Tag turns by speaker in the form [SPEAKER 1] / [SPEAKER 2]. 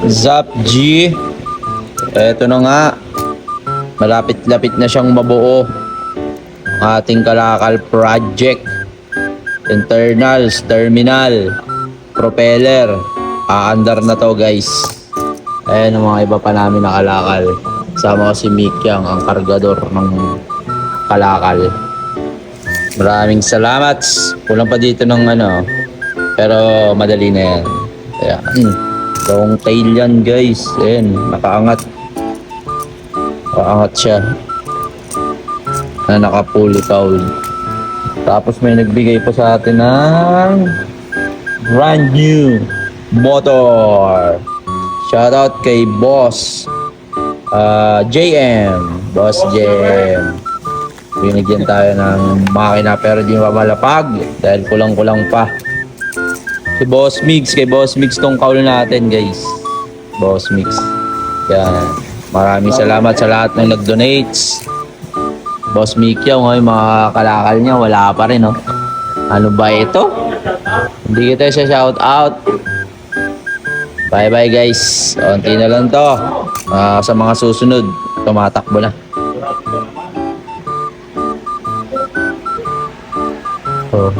[SPEAKER 1] Zap G. Eto na nga. Malapit-lapit na siyang mabuo. Ang ating kalakal project. Internals, terminal, propeller. Aandar na to guys. Ayan ang mga iba pa namin na kalakal. Sama ko si Mikyang, ang kargador ng kalakal. Maraming salamat. Kulang pa dito ng ano. Pero madali na yan. Ayan. Long tail yan guys. Ayan. Nakaangat. Nakaangat siya. Na naka-fully fouled. Tapos may nagbigay po sa atin ng brand new motor. Shoutout kay Boss JM. Boss JM. Binigyan tayo ng makina pero di mamalapag dahil kulang-kulang pa. Si Boss Mix, kay Boss Mix tong kaul natin guys. Boss Mix. Yan. Maraming salamat sa lahat ng nag-donates. Boss Mickey, ngayon mga kalakal niya wala pa rin, no? Ano ba ito? Hindi kita siya shout out. Bye bye guys. Unti na lang to. Sa mga susunod, tumatakbo na. Oh.